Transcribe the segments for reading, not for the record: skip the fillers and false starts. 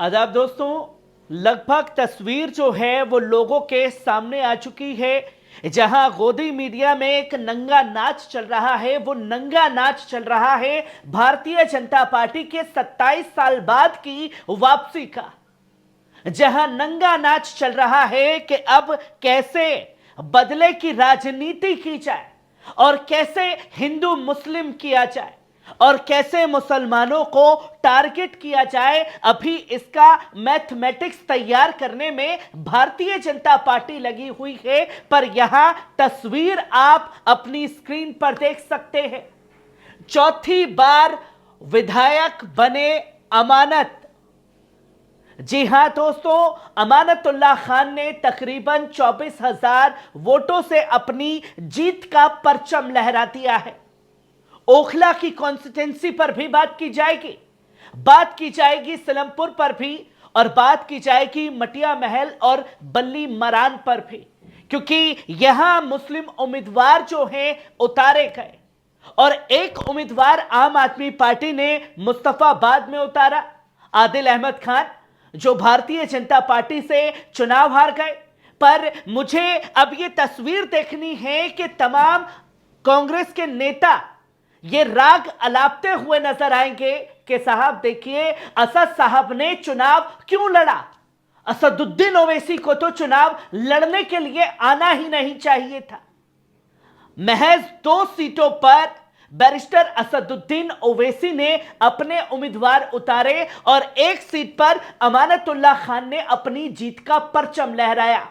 आदाब दोस्तों, लगभग तस्वीर जो है वो लोगों के सामने आ चुकी है। जहां गोदी मीडिया में एक नंगा नाच चल रहा है, वो नंगा नाच चल रहा है भारतीय जनता पार्टी के 27 साल बाद की वापसी का। जहां नंगा नाच चल रहा है कि अब कैसे बदले की राजनीति की जाए और कैसे हिंदू मुस्लिम किया जाए और कैसे मुसलमानों को टारगेट किया जाए। अभी इसका मैथमेटिक्स तैयार करने में भारतीय जनता पार्टी लगी हुई है। पर यहां तस्वीर आप अपनी स्क्रीन पर देख सकते हैं। चौथी बार विधायक बने अमानत। जी हां दोस्तों, अमानतुल्लाह खान ने तकरीबन 24,000 वोटों से अपनी जीत का परचम लहरा दिया है। ओखला की कॉन्स्टिट्यूंसी पर भी बात की जाएगी सिलमपुर पर भी, और बात की जाएगी मटिया महल और बल्ली मरान पर भी, क्योंकि यहां मुस्लिम उम्मीदवार जो हैं उतारे गए और एक उम्मीदवार आम आदमी पार्टी ने मुस्तफाबाद में उतारा, आदिल अहमद खान, जो भारतीय जनता पार्टी से चुनाव हार गए। पर मुझे अब यह तस्वीर देखनी है कि तमाम कांग्रेस के नेता ये राग अलापते हुए नजर आएंगे कि साहब देखिए, असद साहब ने चुनाव क्यों लड़ा। असदुद्दीन ओवैसी को तो चुनाव लड़ने के लिए आना ही नहीं चाहिए था। महज 2 सीटों पर बैरिस्टर असदुद्दीन ओवैसी ने अपने उम्मीदवार उतारे और 1 सीट पर अमानतुल्लाह खान ने अपनी जीत का परचम लहराया।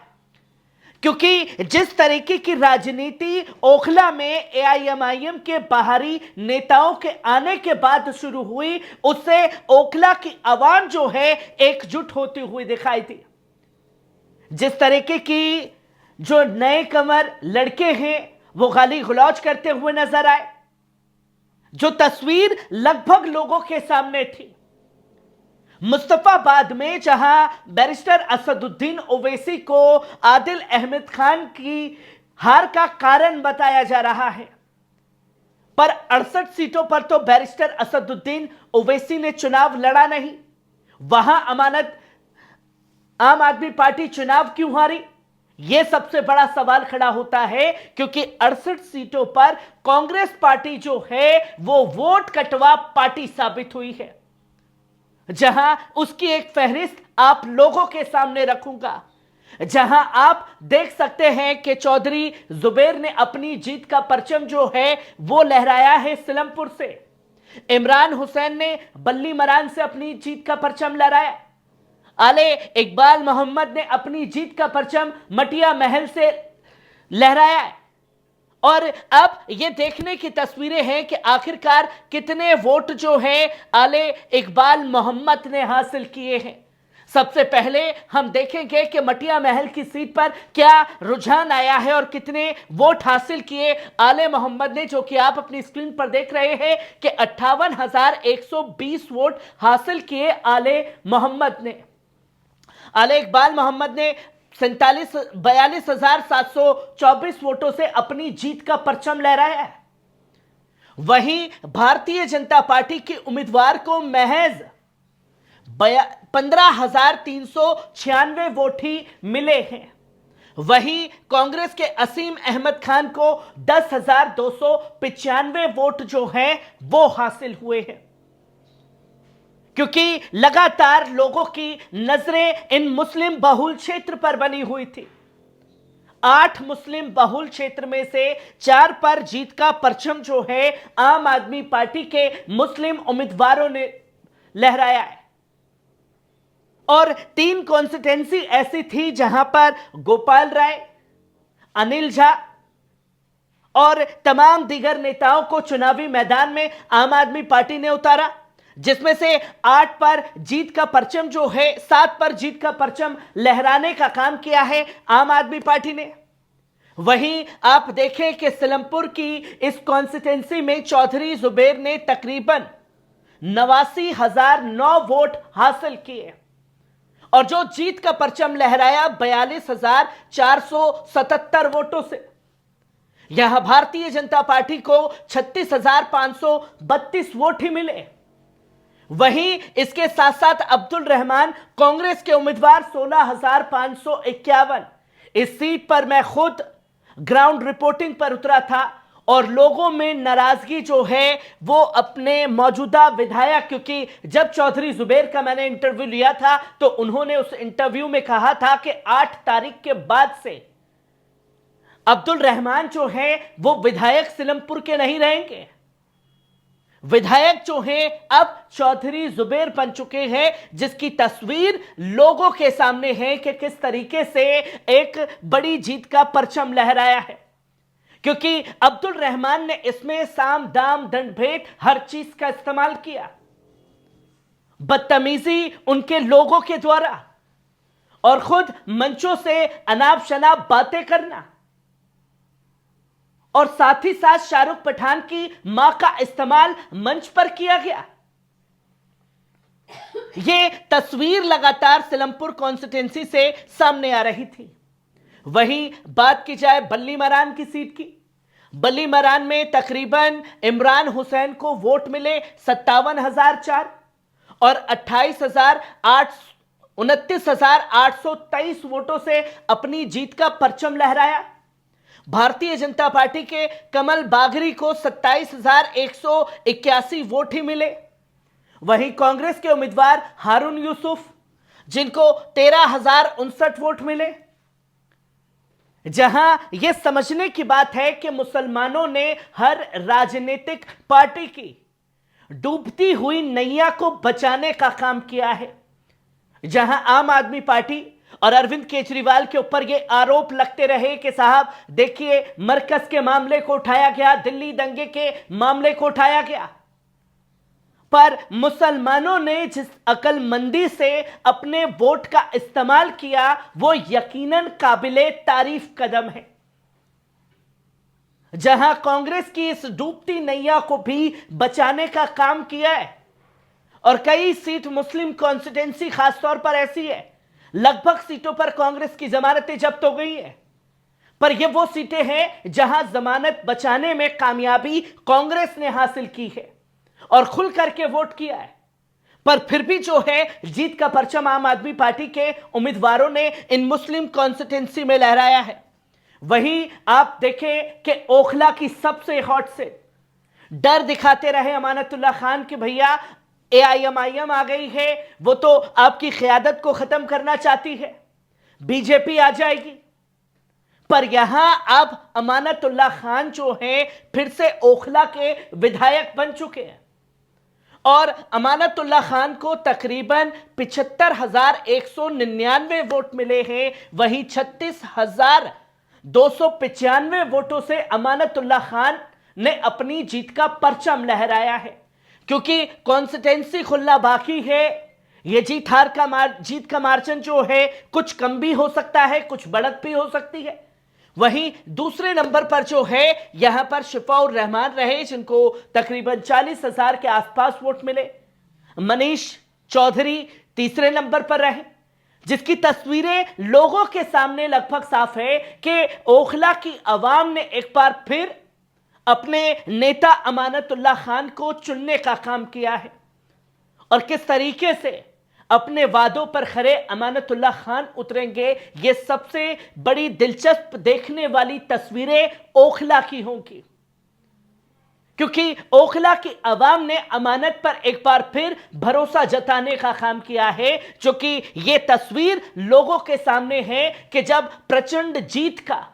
क्योंकि जिस तरीके की राजनीति ओखला में एआईएमआईएम के बाहरी नेताओं के आने के बाद शुरू हुई, उससे ओखला की आवाम जो है एकजुट होती हुई दिखाई दी। जिस तरीके की जो नए कमर लड़के हैं वो गाली गलौज करते हुए नजर आए, जो तस्वीर लगभग लोगों के सामने थी। मुस्तफाबाद में जहां बैरिस्टर असदुद्दीन ओवैसी को आदिल अहमद खान की हार का कारण बताया जा रहा है, पर 68 सीटों पर तो बैरिस्टर असदुद्दीन ओवैसी ने चुनाव लड़ा नहीं। वहां आम आदमी पार्टी चुनाव क्यों हारी, यह सबसे बड़ा सवाल खड़ा होता है। क्योंकि 68 सीटों पर कांग्रेस पार्टी जो है वो वोट कटवा पार्टी साबित हुई है। जहां उसकी एक फहरिस्त आप लोगों के सामने रखूंगा, जहां आप देख सकते हैं कि चौधरी जुबैर ने अपनी जीत का परचम जो है वो लहराया है सिलमपुर से। इमरान हुसैन ने बल्ली मरान से अपनी जीत का परचम लहराया। आले इकबाल मोहम्मद ने अपनी जीत का परचम मटिया महल से लहराया है। और अब ये देखने की तस्वीरें हैं कि आखिरकार कितने वोट जो हैं आले इकबाल मोहम्मद ने हासिल किए हैं। सबसे पहले हम देखेंगे कि मटिया महल की सीट पर क्या रुझान आया है और कितने वोट हासिल किए आले मोहम्मद ने, जो कि आप अपनी स्क्रीन पर देख रहे हैं कि 58,120 वोट हासिल किए आले मोहम्मद ने। आले इकबाल मोहम्मद ने 42,724 वोटों से अपनी जीत का परचम लहराया है। वहीं भारतीय जनता पार्टी के उम्मीदवार को महज 15,396 वोट ही मिले हैं। वहीं कांग्रेस के असीम अहमद खान को 10,295 वोट जो हैं वो हासिल हुए हैं। क्योंकि लगातार लोगों की नजरें इन मुस्लिम बहुल क्षेत्र पर बनी हुई थी। 8 मुस्लिम बहुल क्षेत्र में से 4 पर जीत का परचम जो है आम आदमी पार्टी के मुस्लिम उम्मीदवारों ने लहराया है। और 3 कॉन्स्टिट्यूंसी ऐसी थी जहां पर गोपाल राय, अनिल झा और तमाम दीगर नेताओं को चुनावी मैदान में आम आदमी पार्टी ने उतारा, जिसमें से 8 पर जीत का परचम जो है, 7 पर जीत का परचम लहराने का काम किया है आम आदमी पार्टी ने। वहीं आप देखें कि सिलमपुर की इस कॉन्स्टिट्यूंसी में चौधरी जुबैर ने तकरीबन 89,009 वोट हासिल किए और जो जीत का परचम लहराया 42,477 वोटों से। यहां भारतीय जनता पार्टी को 36,532 वोट ही मिले। वहीं इसके साथ साथ अब्दुल रहमान कांग्रेस के उम्मीदवार 16,551। इस सीट पर मैं खुद ग्राउंड रिपोर्टिंग पर उतरा था और लोगों में नाराजगी जो है वो अपने मौजूदा विधायक, क्योंकि जब चौधरी जुबैर का मैंने इंटरव्यू लिया था तो उन्होंने उस इंटरव्यू में कहा था कि 8 तारीख के बाद से अब्दुल रहमान जो है वो विधायक सिलमपुर के नहीं रहेंगे। विधायक जो हैं अब चौधरी जुबैर बन चुके हैं, जिसकी तस्वीर लोगों के सामने है कि किस तरीके से एक बड़ी जीत का परचम लहराया है। क्योंकि अब्दुल रहमान ने इसमें साम दाम दंड भेद हर चीज का इस्तेमाल किया। बदतमीजी उनके लोगों के द्वारा और खुद मंचों से अनाप शनाप बातें करना और साथ ही साथ शाहरुख पठान की मां का इस्तेमाल मंच पर किया गया। यह तस्वीर लगातार सिलमपुर कॉन्स्टिट्यूंसी से सामने आ रही थी। वहीं बात की जाए बल्ली मरान की सीट की, बल्ली मरान में तकरीबन इमरान हुसैन को वोट मिले 57,004 और 29,823 वोटों से अपनी जीत का परचम लहराया। भारतीय जनता पार्टी के कमल बागरी को 27,181 वोट ही मिले। वहीं कांग्रेस के उम्मीदवार हारून यूसुफ, जिनको 13,059 वोट मिले। जहां यह समझने की बात है कि मुसलमानों ने हर राजनीतिक पार्टी की डूबती हुई नैया को बचाने का काम किया है। जहां आम आदमी पार्टी और अरविंद केजरीवाल के ऊपर ये आरोप लगते रहे कि साहब देखिए मरकज के मामले को उठाया गया, दिल्ली दंगे के मामले को उठाया गया, पर मुसलमानों ने जिस अकलमंदी से अपने वोट का इस्तेमाल किया वो यकीनन काबिले तारीफ कदम है। जहां कांग्रेस की इस डूबती नैया को भी बचाने का काम किया है और कई सीट मुस्लिम कॉन्स्टिट्यूंसी खासतौर पर ऐसी है, लगभग सीटों पर कांग्रेस की जमानतें जब्त हो गई है, पर ये वो सीटें हैं जहां जमानत बचाने में कामयाबी कांग्रेस ने हासिल की है और खुल करके वोट किया है। पर फिर भी जो है जीत का परचम आम आदमी पार्टी के उम्मीदवारों ने इन मुस्लिम कॉन्स्टिट्यूंसी में लहराया है। वहीं आप देखें कि ओखला की सबसे हॉट सीट, डर दिखाते रहे अमानतुल्लाह खान कि भैया एआईएमआईएम आ गई है, वो तो आपकी क़यादत को खत्म करना चाहती है, बीजेपी आ जाएगी। पर यहां अब अमानतुल्लाह खान जो हैं फिर से ओखला के विधायक बन चुके हैं और अमानतुल्लाह खान को तकरीबन 75,199 वोट मिले हैं। वहीं 36,295 वोटों से अमानतुल्लाह खान ने अपनी जीत का परचम लहराया है। क्योंकि कॉन्स्टिट्यूंसी खुलना बाकी है, यह जीत का मार्जिन जो है कुछ कम भी हो सकता है, कुछ बढ़त भी हो सकती है। वहीं दूसरे नंबर पर जो है यहां पर शिफाउर रहमान रहे, जिनको तकरीबन 40,000 के आसपास वोट मिले। मनीष चौधरी तीसरे नंबर पर रहे, जिसकी तस्वीरें लोगों के सामने लगभग साफ है कि ओखला की आवाम ने एक बार फिर अपने नेता अमानतुल्लाह खान को चुनने का काम किया है और किस तरीके से अपने वादों पर खरे अमानतुल्लाह खान उतरेंगे, ये सबसे बड़ी दिलचस्प देखने वाली तस्वीरें ओखला की होंगी। क्योंकि ओखला की आवाम ने अमानत पर एक बार फिर भरोसा जताने का काम किया है, जो कि ये तस्वीर लोगों के सामने है कि जब प्रचंड जीत का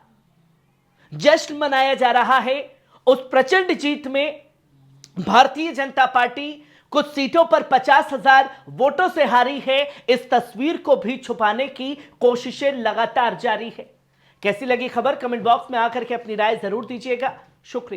जश्न मनाया जा रहा है, उस प्रचंड जीत में भारतीय जनता पार्टी कुछ सीटों पर 50,000 वोटों से हारी है। इस तस्वीर को भी छुपाने की कोशिशें लगातार जारी है। कैसी लगी खबर, कमेंट बॉक्स में आकर के अपनी राय जरूर दीजिएगा। शुक्रिया।